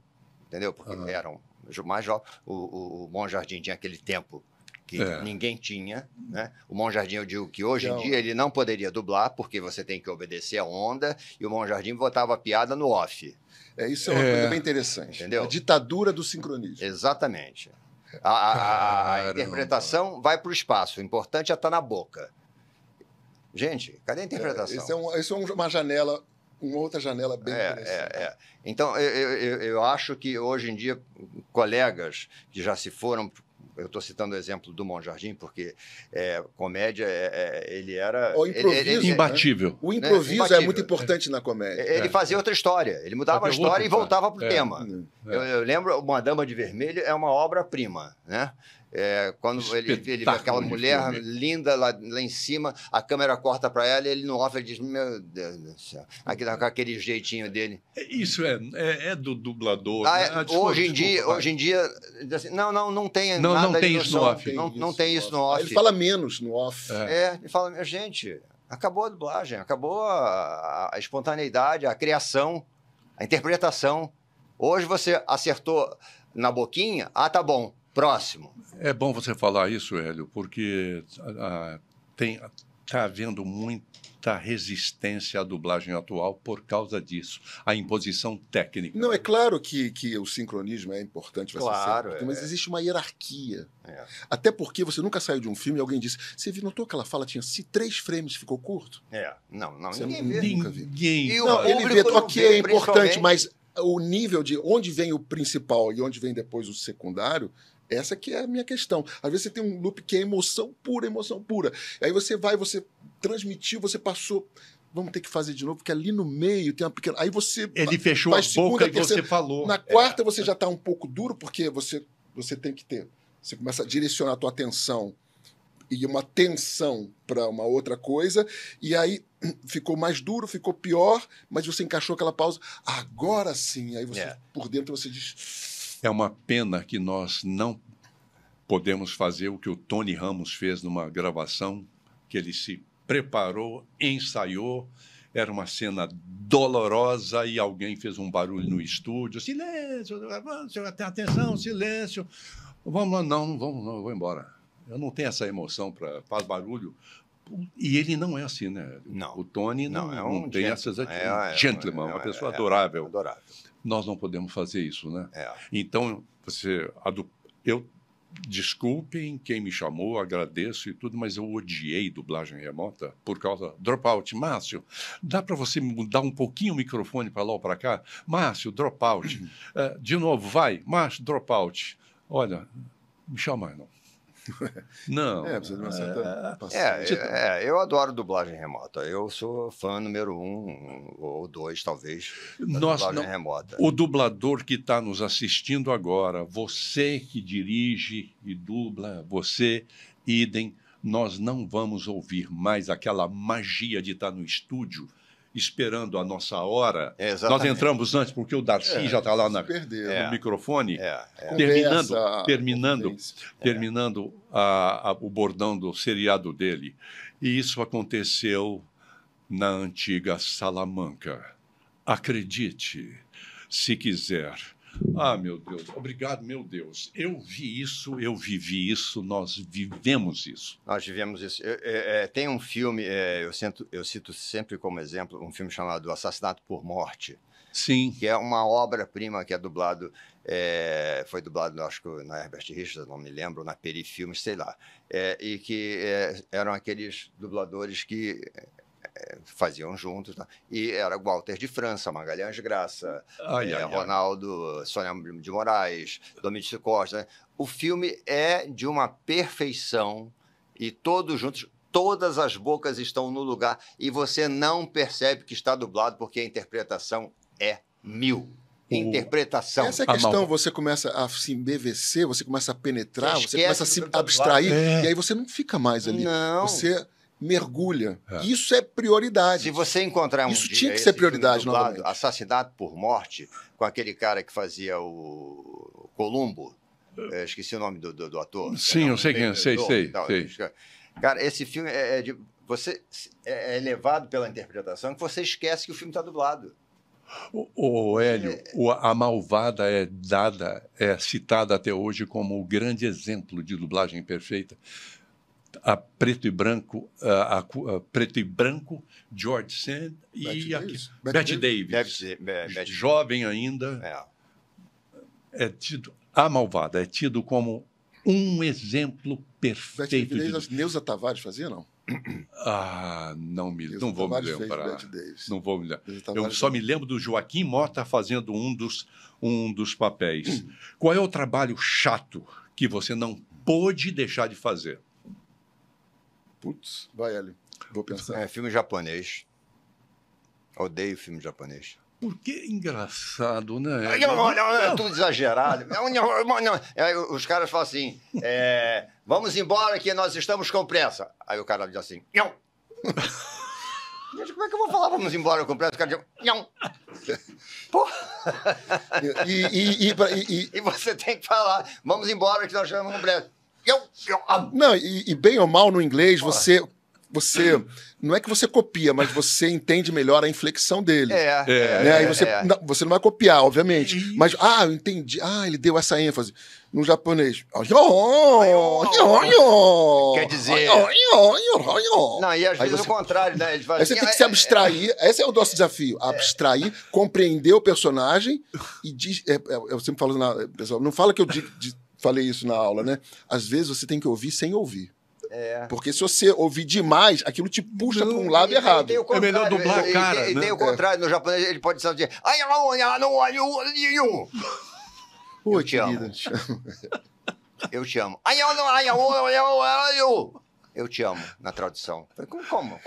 [SPEAKER 3] entendeu? Porque eram mais jovens. O Bom Jardim tinha aquele tempo que ninguém tinha, né? O Bom Jardim, eu digo que hoje em dia ele não poderia dublar, porque você tem que obedecer a onda, e o Bom Jardim botava a piada no off.
[SPEAKER 2] Isso é uma coisa bem interessante.
[SPEAKER 3] Entendeu?
[SPEAKER 2] A ditadura do sincronismo.
[SPEAKER 3] Exatamente. A interpretação vai para o espaço, o importante é estar na boca. Gente, cadê a interpretação?
[SPEAKER 2] Isso é uma janela, uma outra janela bem interessante.
[SPEAKER 3] Então, eu acho que hoje em dia, colegas que já se foram... Eu estou citando o exemplo do Bom Jardim, porque comédia, ele era...
[SPEAKER 2] O improviso,
[SPEAKER 1] imbatível.
[SPEAKER 2] Né? O improviso é muito importante na comédia.
[SPEAKER 3] Ele fazia outra história. Ele mudava a história e voltava para o tema. Eu lembro, Uma Dama de Vermelho é uma obra-prima, né? Quando ele vê aquela mulher linda lá em cima, a câmera corta para ela e ele no off ele diz, meu Deus do céu, com aquele jeitinho dele.
[SPEAKER 1] Isso é do dublador.
[SPEAKER 3] Hoje em dia, assim, não tem nada.
[SPEAKER 1] Não tem isso no off.
[SPEAKER 3] Não tem isso no off.
[SPEAKER 2] Ele fala menos no off.
[SPEAKER 3] Ele fala, minha gente, acabou a dublagem, acabou a espontaneidade, a criação, a interpretação. Hoje você acertou na boquinha, tá bom. Próximo.
[SPEAKER 1] É bom você falar isso, Hélio, porque está havendo muita resistência à dublagem atual por causa disso, a imposição técnica.
[SPEAKER 2] Não, é claro que o sincronismo é importante,
[SPEAKER 3] claro,
[SPEAKER 2] mas existe uma hierarquia. Até porque você nunca saiu de um filme e alguém disse, você notou que aquela fala tinha 3 frames ficou curto?
[SPEAKER 3] Não,
[SPEAKER 2] nunca viu.
[SPEAKER 3] Ele
[SPEAKER 2] vê, ok, é importante, mas o nível de onde vem o principal e onde vem depois o secundário, essa que é a minha questão. Às vezes você tem um loop que é emoção pura. Aí você transmitiu, você passou. Vamos ter que fazer de novo, porque ali no meio tem uma pequena... Aí você...
[SPEAKER 1] Ele fechou a boca e você falou.
[SPEAKER 2] Na quarta você já está um pouco duro, porque você tem que ter... Você começa a direcionar a tua atenção e uma tensão para uma outra coisa, e aí ficou mais duro, ficou pior, mas você encaixou aquela pausa. Agora sim, aí você, por dentro, você diz...
[SPEAKER 1] É uma pena que nós não podemos fazer o que o Tony Ramos fez numa gravação, que ele se preparou, ensaiou, era uma cena dolorosa e alguém fez um barulho no estúdio. Silêncio, atenção, silêncio. Vamos lá, não, eu vou embora. Eu não tenho essa emoção para faz barulho. E ele não é assim, né?
[SPEAKER 3] Não.
[SPEAKER 1] O Tony não tem essas atitudes. Gentleman, uma pessoa adorável.
[SPEAKER 3] Adorável.
[SPEAKER 1] Nós não podemos fazer isso, né? Então, desculpem quem me chamou, agradeço e tudo, mas eu odiei dublagem remota por causa... Dropout. Márcio, dá para você mudar um pouquinho o microfone para lá ou para cá? Márcio, dropout. De novo, vai. Márcio, dropout. Olha, me chama mais, não. Não.
[SPEAKER 2] Precisa de uma certa
[SPEAKER 3] eu adoro dublagem remota. Eu sou fã número 1 ou 2, talvez, da dublagem remota.
[SPEAKER 1] O dublador que está nos assistindo agora, você que dirige e dubla, você, idem, nós não vamos ouvir mais aquela magia de estar no estúdio esperando a nossa hora. Nós entramos antes, porque o Darcy já está lá no microfone, terminando o bordão do seriado dele. E isso aconteceu na antiga Salamanca. Acredite, se quiser. Meu Deus, obrigado, meu Deus. Eu vi isso, eu vivi isso, nós vivemos isso.
[SPEAKER 3] Nós vivemos isso. Tem um filme, eu cito sempre como exemplo, um filme chamado Assassinato por Morte.
[SPEAKER 1] Sim.
[SPEAKER 3] Que é uma obra-prima que é dublado, foi dublado, acho que na Herbert Richards, não me lembro, na Perifilmes, sei lá. E que eram aqueles dubladores que... faziam juntos, tá? E era Walter de França, Magalhães Graça, Ronaldo, Sônia de Moraes, Domingos Costa, né? O filme é de uma perfeição e todos juntos, todas as bocas estão no lugar e você não percebe que está dublado porque a interpretação é 1000. Interpretação.
[SPEAKER 2] Essa questão, você começa a se embevecer, você começa a penetrar, você começa a se abstrair, e aí você não fica mais ali.
[SPEAKER 3] Não.
[SPEAKER 2] Você mergulha. Isso é prioridade.
[SPEAKER 3] Se você encontrar
[SPEAKER 2] isso tinha que ser prioridade
[SPEAKER 3] dublado,
[SPEAKER 2] novamente.
[SPEAKER 3] Assassinato por Morte, com aquele cara que fazia o Columbo. esqueci o nome do ator.
[SPEAKER 1] Sim, eu sei quem é. Sei.
[SPEAKER 3] Cara, esse filme você é levado pela interpretação que você esquece que o filme está dublado.
[SPEAKER 1] O Hélio, a Malvada é citada até hoje como o grande exemplo de dublagem perfeita. A preto e branco, George Sand e Bette Davis. Jovem ainda. A Malvada é tido como um exemplo perfeito.
[SPEAKER 2] Neuza Tavares fazia, não?
[SPEAKER 1] Não vou me lembrar. Não vou me lembrar. Eu só me lembro do Joaquim Mota fazendo um dos papéis. Qual é o trabalho chato que você não pôde deixar de fazer?
[SPEAKER 2] Putz, vai, Hélio. Vou pensar.
[SPEAKER 3] Filme japonês. Odeio filme japonês.
[SPEAKER 1] Porque engraçado, né?
[SPEAKER 3] É tudo exagerado. Os caras falam assim, vamos embora que nós estamos com pressa. Aí o cara diz assim, não. Gente, como é que eu vou falar vamos embora com pressa? O cara diz, não. Porra. E você tem que falar, vamos embora que nós estamos com pressa.
[SPEAKER 2] Não, e bem ou mal no inglês, você não é que você copia, mas você entende melhor a inflexão dele. Aí você não vai copiar, obviamente. Mas, eu entendi. Ele deu essa ênfase. No japonês.
[SPEAKER 3] Quer dizer... Não, e às vezes o contrário, né? Aí
[SPEAKER 2] você tem que se abstrair. Esse é o nosso desafio. Abstrair, compreender o personagem e diz... Eu sempre falo, pessoal, não fala que eu falei isso na aula, né? Às vezes você tem que ouvir sem ouvir. Porque se você ouvir demais, aquilo te puxa para um lado errado.
[SPEAKER 1] É melhor dublar a cara, né?
[SPEAKER 3] E tem o contrário. No japonês, ele pode dizer... Eu te amo. Eu te amo. Eu te amo, na tradução. Como?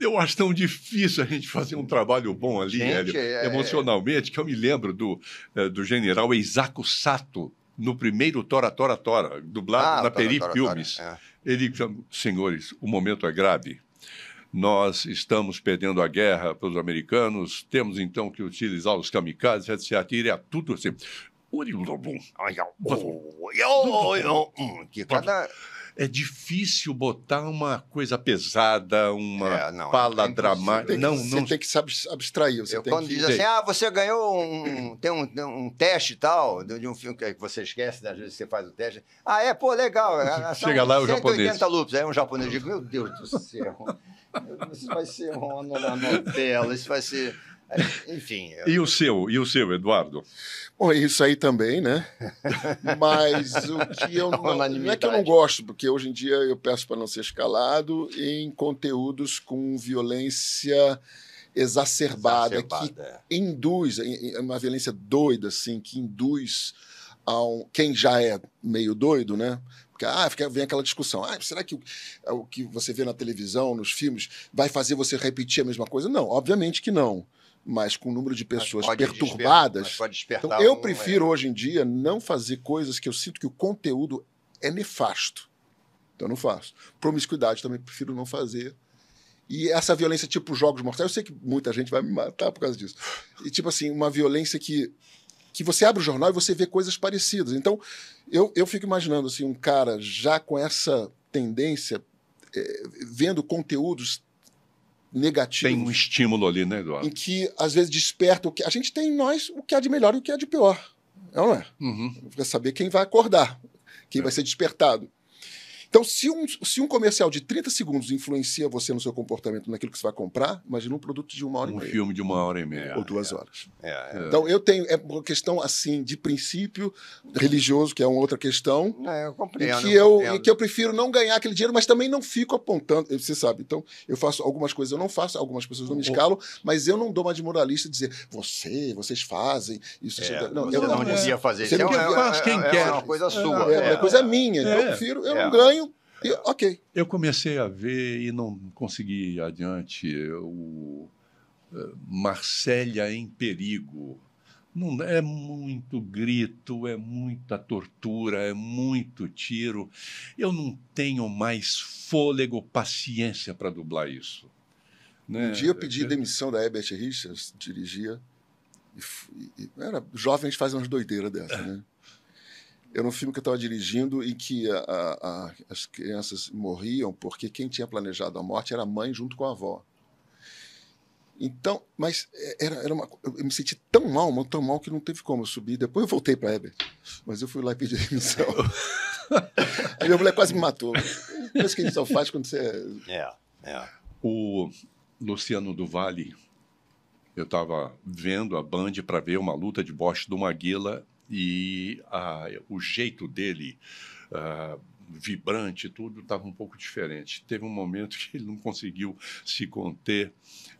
[SPEAKER 1] Eu acho tão difícil a gente fazer um trabalho bom ali, Hélio, emocionalmente, que eu me lembro do general Eisaku Sato, no primeiro Tora, dublado na Peri Filmes. Ele diz, senhores, o momento é grave. Nós estamos perdendo a guerra para os americanos, temos então que utilizar os kamikazes, etc. E é tudo assim. É difícil botar uma coisa pesada, uma fala dramática.
[SPEAKER 2] Você tem que se abstrair.
[SPEAKER 3] Quando diz assim, você ganhou tem um teste e tal, de um filme que você esquece, às vezes você faz o teste. Legal.
[SPEAKER 1] Chega lá o japonês.
[SPEAKER 3] 180 loops. Aí um japonês diz, meu Deus do céu, isso vai ser uma novela, isso vai ser... Enfim.
[SPEAKER 1] E o seu, Eduardo?
[SPEAKER 2] Bom, isso aí também, né? Mas o que eu não é que eu não gosto, porque hoje em dia eu peço para não ser escalado em conteúdos com violência exacerbada. Que induz, uma violência doida, assim, que induz quem já é meio doido, né? Porque vem aquela discussão. Será que o que você vê na televisão, nos filmes, vai fazer você repetir a mesma coisa? Não, obviamente que não. Mas com o número de pessoas perturbadas. Então, eu prefiro, hoje em dia, não fazer coisas que eu sinto que o conteúdo é nefasto. Então, eu não faço. Promiscuidade também prefiro não fazer. E essa violência tipo Jogos Mortais, eu sei que muita gente vai me matar por causa disso. E tipo assim, uma violência que você abre o jornal e você vê coisas parecidas. Então, eu fico imaginando assim, um cara já com essa tendência, vendo conteúdos negativos.
[SPEAKER 1] Tem um estímulo ali, né, Eduardo?
[SPEAKER 2] Em que, às vezes, desperta o que... A gente tem em nós o que há de melhor e o que há de pior. Não é? Vai saber quem vai acordar, quem vai ser despertado. Então, se um comercial de 30 segundos influencia você no seu comportamento, naquilo que você vai comprar, imagina um produto de 1 hora e meia.
[SPEAKER 1] Um filme de 1h30.
[SPEAKER 2] Ou 2 horas. Então, eu tenho... É uma questão, assim, de princípio religioso, que é uma outra questão.
[SPEAKER 3] Eu compreendo.
[SPEAKER 2] E que eu prefiro não ganhar aquele dinheiro, mas também não fico apontando. Você sabe, então, eu faço algumas coisas, eu não faço, algumas pessoas não me escalam, mas eu não dou uma de moralista e dizer, vocês fazem isso.
[SPEAKER 3] Não, eu não devia fazer isso.
[SPEAKER 1] Faz quem quer.
[SPEAKER 3] É uma coisa sua.
[SPEAKER 2] É uma coisa minha. Então, eu prefiro, eu não ganho. Ok.
[SPEAKER 1] Eu comecei a ver e não consegui ir adiante o Marsella em Perigo. Não, é muito grito, é muita tortura, é muito tiro. Eu não tenho mais fôlego, paciência para dublar isso. Né?
[SPEAKER 2] Um dia eu pedi demissão da Herbert Richards, dirigia. Jovens fazem umas doideiras dessas, né? Era um filme que eu estava dirigindo em que as crianças morriam porque quem tinha planejado a morte era a mãe junto com a avó. Então, mas eu me senti tão mal que não teve como eu subir. Depois eu voltei para a Heber, mas eu fui lá e pedi demissão. Aí minha mulher quase me matou. É isso que a gente só faz quando você...
[SPEAKER 1] O Luciano do Vale, eu estava vendo a Band para ver uma luta de boxe do Maguila e o jeito dele, vibrante, tudo estava um pouco diferente. Teve um momento que ele não conseguiu se conter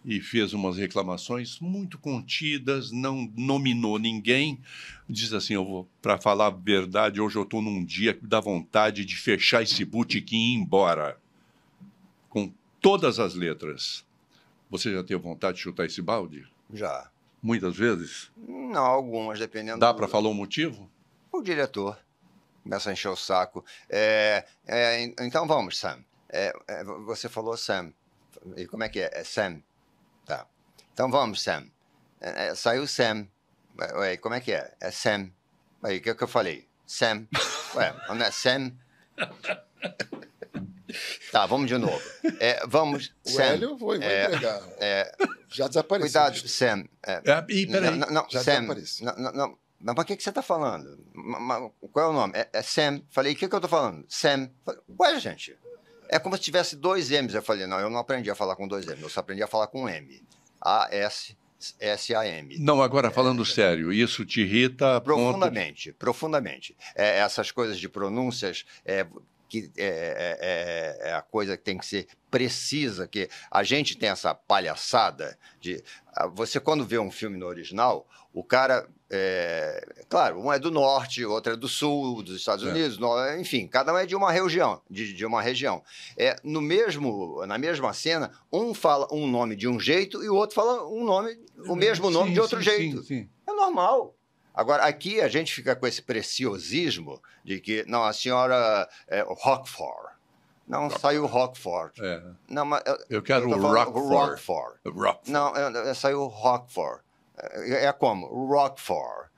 [SPEAKER 1] e fez umas reclamações muito contidas, não nominou ninguém. Diz assim, para falar a verdade, hoje eu estou num dia que dá vontade de fechar esse botequim e ir embora. Com todas as letras. Você já teve vontade de chutar esse balde?
[SPEAKER 3] Já.
[SPEAKER 1] Muitas vezes?
[SPEAKER 3] Não, algumas, dependendo...
[SPEAKER 1] Dá para falar o motivo?
[SPEAKER 3] O diretor começa a encher o saco. Então vamos, Sam. Você falou Sam. E como é que é? É Sam. Tá. Então vamos, Sam. Saiu Sam. Ué, como é que é? É Sam. Aí, o que eu falei? Sam. Ué, não é Sam? Tá, vamos de novo. Vamos,
[SPEAKER 2] o
[SPEAKER 3] Sam.
[SPEAKER 2] Hélio vou entregar. Já desapareceu.
[SPEAKER 3] Cuidado, Sam.
[SPEAKER 1] Peraí.
[SPEAKER 3] Não,
[SPEAKER 2] já
[SPEAKER 3] Sam.
[SPEAKER 2] desapareceu.
[SPEAKER 3] Não, mas para que você está falando? Qual é o nome? É Sam. Falei, o que eu estou falando? Sam. Falei, ué, gente, é como se tivesse dois M's. Eu falei, não, eu não aprendi a falar com dois M's, eu só aprendi a falar com M. A-S-S-A-M.
[SPEAKER 1] Não, agora falando sério, isso te irrita?
[SPEAKER 3] Profundamente, profundamente. Essas coisas de pronúncias... que é a coisa que tem que ser precisa, que a gente tem essa palhaçada de... Você, quando vê um filme no original, o cara... claro, um é do norte, outro é do sul, dos Estados Unidos, enfim, cada um é de uma região. De uma região. Na mesma cena, um fala um nome de um jeito e o outro fala o mesmo nome de outro jeito.
[SPEAKER 1] Sim.
[SPEAKER 3] É normal. Agora, aqui a gente fica com esse preciosismo de que, não, a senhora é Roquefort. Não, saiu Roquefort. Não, mas
[SPEAKER 1] eu quero Roquefort.
[SPEAKER 3] Não, saiu Roquefort. Como? Roquefort.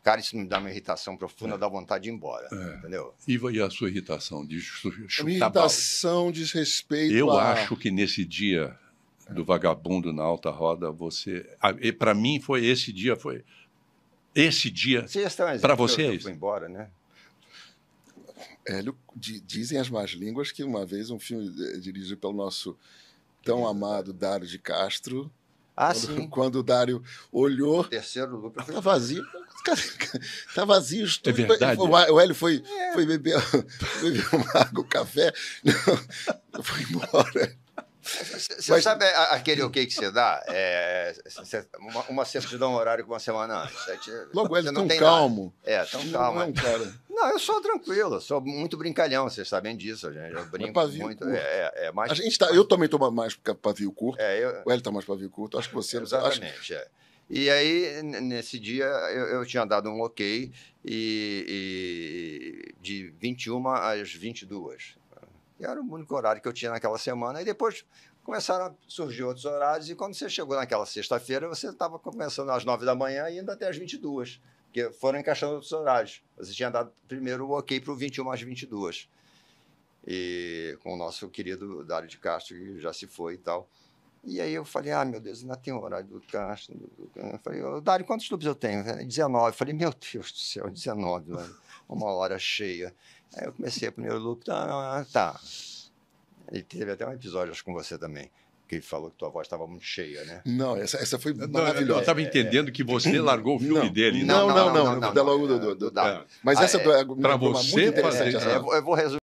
[SPEAKER 3] Cara, isso me dá uma irritação profunda, dá vontade de ir embora. Entendeu?
[SPEAKER 1] E a sua irritação de chutar
[SPEAKER 2] a minha irritação diz respeito
[SPEAKER 1] Eu acho que nesse dia do vagabundo na alta roda, para mim, esse dia... Para vocês?
[SPEAKER 3] Foi embora, né?
[SPEAKER 2] Hélio, dizem as más línguas que uma vez um filme dirigido pelo nosso tão amado Dário de Castro, quando o Dário olhou...
[SPEAKER 3] Terceiro lucro.
[SPEAKER 2] Tá vazio. Tá vazio.
[SPEAKER 1] É verdade.
[SPEAKER 2] O Hélio foi beber uma água, um café, foi embora.
[SPEAKER 3] Você sabe aquele ok que você dá? Uma certidão horária com uma semana antes.
[SPEAKER 2] Logo ele tão calmo.
[SPEAKER 3] Tão calmo.
[SPEAKER 2] Não, cara.
[SPEAKER 3] Não, eu sou tranquilo, eu sou muito brincalhão, vocês sabem disso, gente. Eu brinco muito.
[SPEAKER 2] Mais... eu também tô mais pavio curto. O Hélio tá mais pavio curto. Acho que você...
[SPEAKER 3] Exatamente, E aí, nesse dia, eu tinha dado um ok de 21 às 22. E era o único horário que eu tinha naquela semana. E depois começaram a surgir outros horários. E quando você chegou naquela sexta-feira, você estava começando às 9 da manhã e indo até às 22. Porque foram encaixando outros horários. Você tinha dado primeiro o ok para o 21 às 22. E com o nosso querido Dário de Castro, que já se foi e tal. E aí eu falei, meu Deus, ainda tem o horário do Castro. Eu falei, Dário, quantos tubos eu tenho? 19. Eu falei, meu Deus do céu, 19, mano. Uma hora cheia. Aí eu comecei o primeiro loop, tá. E teve até um episódio, acho, com você também, que falou que tua voz estava muito cheia, né?
[SPEAKER 2] Não, essa foi maravilhosa.
[SPEAKER 1] Eu estava entendendo que você largou o filme dele.
[SPEAKER 2] Não. Mas essa
[SPEAKER 1] para você fazer...
[SPEAKER 2] Eu vou resumir.